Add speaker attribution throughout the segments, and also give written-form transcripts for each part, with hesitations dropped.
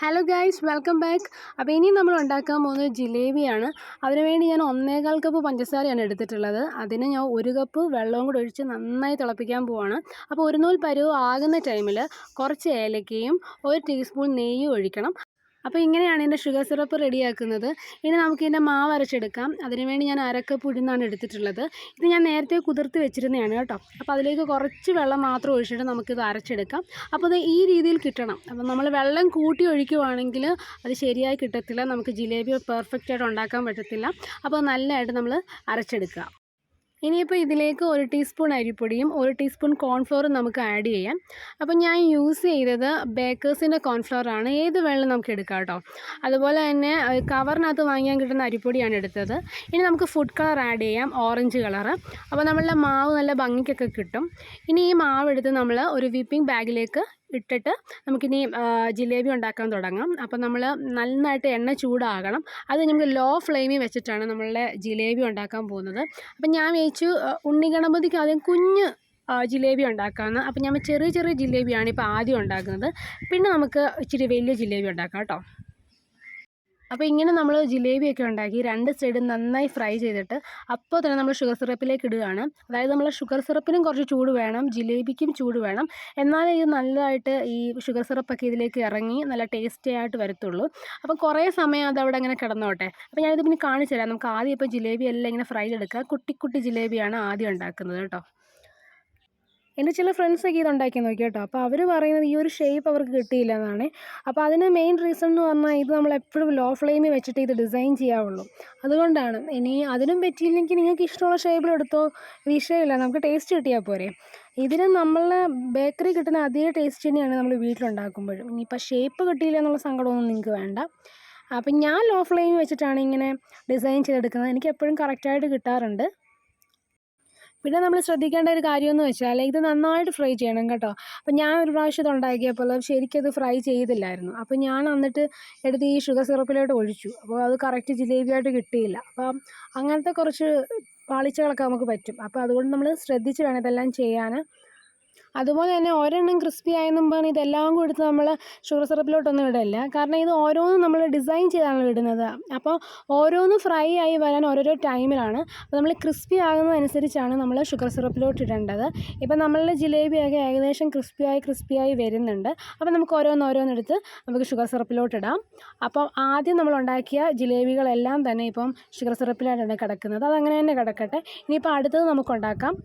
Speaker 1: Hello guys, welcome back. അപ്പോൾ ഇനി നമ്മൾ ഉണ്ടാക്കാൻ പോകുന്നത് ജിലേബിയാണ്. അതിനുവേണ്ടി ഞാൻ 1.25 കപ്പ് പഞ്ചസാരയാണ് എടുത്തിട്ടുള്ളത്. അതിന് ഞാൻ 1 കപ്പ് വെള്ളവും കൂടി ഒഴിച്ച് നന്നായി തിളപ്പിക്കാൻ പോവാണ്. അപ്പോൾ ഒരു നൂൽ പരുവം ആകുന്ന ടൈമിൽ കുറച്ച് ഏലക്കയും 1 ടീസ്പൂൺ നെയ്യും ഒഴിക്കണം. അപ്പോൾ ഇങ്ങനെയാണ് ഇതിൻ്റെ ഷുഗർ സിറപ്പ് റെഡിയാക്കുന്നത്. ഇനി നമുക്ക് ഇതിൻ്റെ മാവ് അരച്ചെടുക്കാം. അതിനുവേണ്ടി ഞാൻ 1/2 കപ്പ് ഉഴുന്നാണ് എടുത്തിട്ടുള്ളത്. ഇത് ഞാൻ നേരത്തെ കുതിർത്ത് വെച്ചിരുന്നതാണ് കേട്ടോ. അപ്പോൾ അതിലേക്ക് കുറച്ച് വെള്ളം മാത്രം ഒഴിച്ചിട്ട് നമുക്കിത് അരച്ചെടുക്കാം. അപ്പോൾ ഇത് ഈ രീതിയിൽ കിട്ടണം. അപ്പോൾ നമ്മൾ വെള്ളം കൂട്ടി ഒഴിക്കുവാണെങ്കിൽ അത് ശരിയായി കിട്ടത്തില്ല, നമുക്ക് ജിലേബി പെർഫെക്റ്റ് ആയിട്ട് ഉണ്ടാക്കാൻ പറ്റത്തില്ല. അപ്പോൾ നല്ലതായിട്ട് നമ്മൾ അരച്ചെടുക്കുക. ഇനിയിപ്പോൾ ഇതിലേക്ക് 1 ടീസ്പൂൺ അരിപ്പൊടിയും 1 ടീസ്പൂൺ കോൺഫ്ലോറും നമുക്ക് ആഡ് ചെയ്യാം. അപ്പോൾ ഞാൻ യൂസ് ചെയ്തത് ബേക്കേഴ്സിൻ്റെ കോൺഫ്ലോറാണ്. ഏത് വെള്ളം നമുക്ക് എടുക്കാം കേട്ടോ. അതുപോലെ തന്നെ കവറിനകത്ത് വാങ്ങിയാൻ കിട്ടുന്ന അരിപ്പൊടിയാണ് എടുത്തത്. ഇനി നമുക്ക് ഫുഡ് കളർ ആഡ് ചെയ്യാം, ഓറഞ്ച് കളറ്. അപ്പോൾ നമ്മളുടെ മാവ് നല്ല ഭംഗിക്കൊക്കെ കിട്ടും. ഇനി ഈ മാവ് എടുത്ത് നമ്മൾ ഒരു വിപ്പിംഗ് ബാഗിലേക്ക് ഇട്ടിട്ട് നമുക്കിനി ജിലേബി ഉണ്ടാക്കാൻ തുടങ്ങാം. അപ്പോൾ നമ്മൾ നന്നായിട്ട് എണ്ണ ചൂടാകണം. അത് നമുക്ക് ലോ ഫ്ലെയിമിൽ വെച്ചിട്ടാണ് നമ്മളുടെ ജിലേബി ഉണ്ടാക്കാൻ പോകുന്നത്. അപ്പം ഞാൻ വിചാരിച്ചു ഉണ്ണി ഗണപതിക്ക് ആദ്യം കുഞ്ഞ് ജിലേബി ഉണ്ടാക്കാമെന്ന്. അപ്പം ഞാൻ ചെറിയ ചെറിയ ജിലേബിയാണ് ഇപ്പോൾ ആദ്യം ഉണ്ടാക്കുന്നത്. പിന്നെ നമുക്ക് ഇച്ചിരി വലിയ ജിലേബി ഉണ്ടാക്കാം കേട്ടോ. അപ്പോൾ ഇങ്ങനെ നമ്മൾ ജിലേബിയൊക്കെ ഉണ്ടാക്കി 2 സൈഡും നന്നായി ഫ്രൈ ചെയ്തിട്ട് അപ്പോൾ തന്നെ നമ്മൾ ഷുഗർ സിറപ്പിലേക്ക് ഇടുകയാണ്. അതായത് നമ്മൾ ഷുഗർ സിറപ്പിനും കുറച്ച് ചൂട് വേണം, ജിലേബിക്കും ചൂട് വേണം. എന്നാലേ ഇത് നല്ലതായിട്ട് ഈ ഷുഗർ സിറപ്പൊക്കെ ഇതിലേക്ക് ഇറങ്ങി നല്ല ടേസ്റ്റി ആയിട്ട് വരത്തുള്ളൂ. അപ്പോൾ കുറേ സമയം അതവിടെ അങ്ങനെ കിടന്നോട്ടെ. അപ്പോൾ ഞാനിത് പിന്നെ കാണിച്ചു തരാം. നമുക്ക് ആദ്യം ഇപ്പോൾ ജിലേബി എല്ലാം ഇങ്ങനെ ഫ്രൈ ചെയ്തെടുക്കുക. കുട്ടി കുട്ടി ജിലേബിയാണ് ആദ്യം ഉണ്ടാക്കുന്നത് കേട്ടോ. എൻ്റെ ചില ഫ്രണ്ട്സൊക്കെ ഇത് ഉണ്ടാക്കി നോക്കി കേട്ടോ. അപ്പോൾ അവർ പറയുന്നത് ഈ ഒരു ഷേപ്പ് അവർക്ക് കിട്ടിയില്ല എന്നാണ്. അപ്പോൾ അതിന് മെയിൻ റീസൺ എന്ന് പറഞ്ഞാൽ ഇത് നമ്മൾ എപ്പോഴും ലോ ഫ്ലെയിമിൽ വെച്ചിട്ട് ഇത് ഡിസൈൻ ചെയ്യാവുള്ളൂ, അതുകൊണ്ടാണ്. ഇനി അതിനും പറ്റിയില്ലെങ്കിൽ നിങ്ങൾക്ക് ഇഷ്ടമുള്ള ഷേപ്പിലെടുത്തോ, വിഷയമില്ല, നമുക്ക് ടേസ്റ്റ് കിട്ടിയാൽ പോരെ. ഇതിന് നമ്മളെ ബേക്കറി കിട്ടുന്ന അതേ ടേസ്റ്റ് തന്നെയാണ് നമ്മൾ വീട്ടിലുണ്ടാക്കുമ്പോഴും. ഇനിയിപ്പോൾ ഷേപ്പ് കിട്ടിയില്ല എന്നുള്ള സങ്കടമൊന്നും നിങ്ങൾക്ക് വേണ്ട. അപ്പം ഞാൻ ലോ ഫ്ലെയിമിൽ വെച്ചിട്ടാണ് ഇങ്ങനെ ഡിസൈൻ ചെയ്തെടുക്കുന്നത്. എനിക്ക് എപ്പോഴും കറക്റ്റായിട്ട് കിട്ടാറുണ്ട്. പിന്നെ നമ്മൾ ശ്രദ്ധിക്കേണ്ട ഒരു കാര്യമെന്ന് വെച്ചാൽ ഇത് നന്നായിട്ട് ഫ്രൈ ചെയ്യണം കേട്ടോ. അപ്പം ഞാൻ ഒരു പ്രാവശ്യം ഇത് ഉണ്ടാക്കിയപ്പോൾ ശരിക്കത് ഫ്രൈ ചെയ്തില്ലായിരുന്നു. അപ്പോൾ ഞാൻ എന്നിട്ട് എടുത്ത് ഈ ഷുഗർ സിറപ്പിലോട്ട് ഒഴിച്ചു. അപ്പോൾ അത് കറക്റ്റ് ജിലേബിയായിട്ട് കിട്ടിയില്ല. അപ്പം അങ്ങനത്തെ കുറച്ച് പാളിച്ചകളൊക്കെ നമുക്ക് പറ്റും. അപ്പോൾ അതുകൊണ്ട് നമ്മൾ ശ്രദ്ധിച്ച് വേണം ഇതെല്ലാം ചെയ്യാൻ. അതുപോലെ തന്നെ ഒരെണ്ണം ക്രിസ്പി ആയെന്നും പറഞ്ഞ് ഇതെല്ലാം കൂടി എടുത്ത് നമ്മൾ ഷുഗർ സിറപ്പിലോട്ടൊന്നും ഇടില്ല. കാരണം ഇത് ഓരോന്നും നമ്മൾ ഡിസൈൻ ചെയ്താണ് ഇടുന്നത്. അപ്പോൾ ഓരോന്നും ഫ്രൈ ആയി വരാൻ ഓരോരോ ടൈമിലാണ്. അപ്പോൾ നമ്മൾ ക്രിസ്പി ആകുന്നതനുസരിച്ചാണ് നമ്മൾ ഷുഗർ സിറപ്പിലോട്ട് ഇടേണ്ടത്. ഇപ്പം നമ്മളുടെ ജിലേബിയൊക്കെ ഏകദേശം ക്രിസ്പിയായി വരുന്നുണ്ട്. അപ്പോൾ നമുക്ക് ഓരോന്നോരോന്നെടുത്ത് നമുക്ക് ഷുഗർ സിറപ്പിലോട്ട് ഇടാം. അപ്പോൾ ആദ്യം നമ്മൾ ഉണ്ടാക്കിയ ജിലേബികളെല്ലാം തന്നെ ഇപ്പം ഷുഗർ സിറപ്പിലായിട്ടാണ് കിടക്കുന്നത്. അതങ്ങനെ തന്നെ കിടക്കട്ടെ. ഇനിയിപ്പോൾ അടുത്തത് നമുക്കുണ്ടാക്കാം.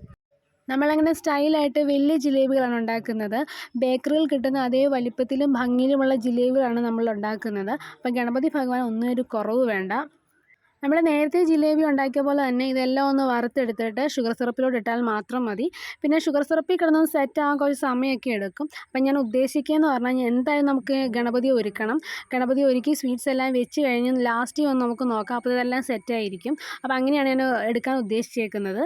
Speaker 1: നമ്മളങ്ങനെ സ്റ്റൈലായിട്ട് വലിയ ജിലേബികളാണ് ഉണ്ടാക്കുന്നത്. ബേക്കറിയിൽ കിട്ടുന്ന അതേ വലിപ്പത്തിലും ഭംഗിയിലുമുള്ള ജിലേബികളാണ് നമ്മൾ ഉണ്ടാക്കുന്നത്. അപ്പം ഗണപതി ഭഗവാൻ ഒന്നും ഒരു കുറവ് വേണ്ട. നമ്മൾ നേരത്തെ ജിലേബി ഉണ്ടാക്കിയ പോലെ തന്നെ ഇതെല്ലാം ഒന്ന് വറുത്തെടുത്തിട്ട് ഷുഗർ സിറപ്പിലോട്ട് ഇട്ടാൽ മാത്രം മതി. പിന്നെ ഷുഗർ സിറപ്പിൽ കിടന്നൊന്ന് സെറ്റ് ആകാൻ കുറച്ച് സമയമൊക്കെ എടുക്കും. അപ്പം ഞാൻ ഉദ്ദേശിക്കുകയെന്ന് പറഞ്ഞാൽ എന്തായാലും നമുക്ക് ഗണപതി ഒരുക്കണം. ഗണപതി ഒരുക്കി സ്വീറ്റ്സ് എല്ലാം വെച്ച് കഴിഞ്ഞ് ലാസ്റ്റ് വന്ന് നമുക്ക് നോക്കാം. അപ്പോൾ ഇതെല്ലാം സെറ്റായിരിക്കും. അപ്പോൾ അങ്ങനെയാണ് ഞാൻ എടുക്കാൻ ഉദ്ദേശിച്ചേക്കുന്നത്.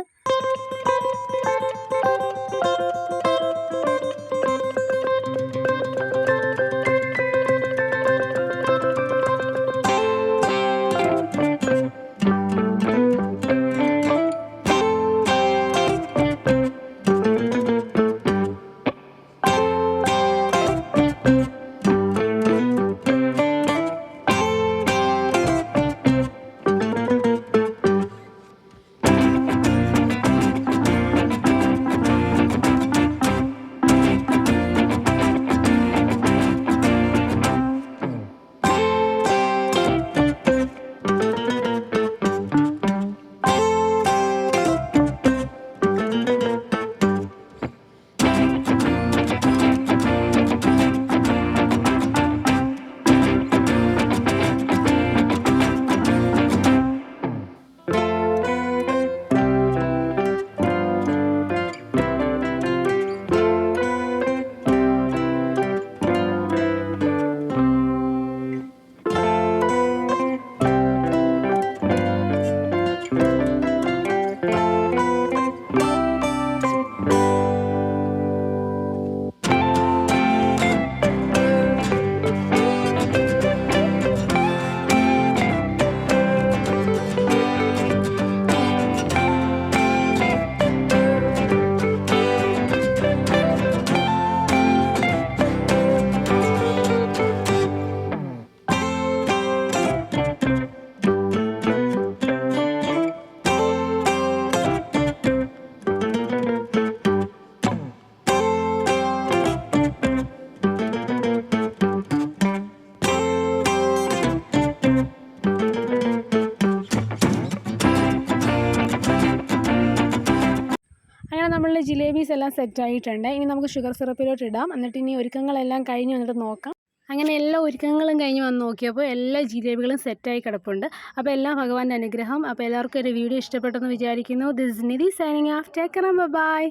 Speaker 1: നമ്മുടെ ജിലേബീസ് എല്ലാം സെറ്റായിട്ടുണ്ട്. ഇനി നമുക്ക് ഷുഗർ സിറപ്പിലോട്ട് ഇടാം. എന്നിട്ട് ഇനി ഒരുക്കങ്ങളെല്ലാം കഴിഞ്ഞ് വന്നിട്ട് നോക്കാം. അങ്ങനെ എല്ലാ ഒരുക്കങ്ങളും കഴിഞ്ഞ് വന്ന് നോക്കിയപ്പോൾ എല്ലാ ജിലേബികളും സെറ്റായി കിടപ്പുണ്ട്. അപ്പോൾ എല്ലാം ഭഗവാന്റെ അനുഗ്രഹം. അപ്പോൾ എല്ലാവർക്കും ഒരു വീഡിയോ ഇഷ്ടപ്പെട്ടെന്ന് വിചാരിക്കുന്നു. This is Nidhi signing off. Take care, by.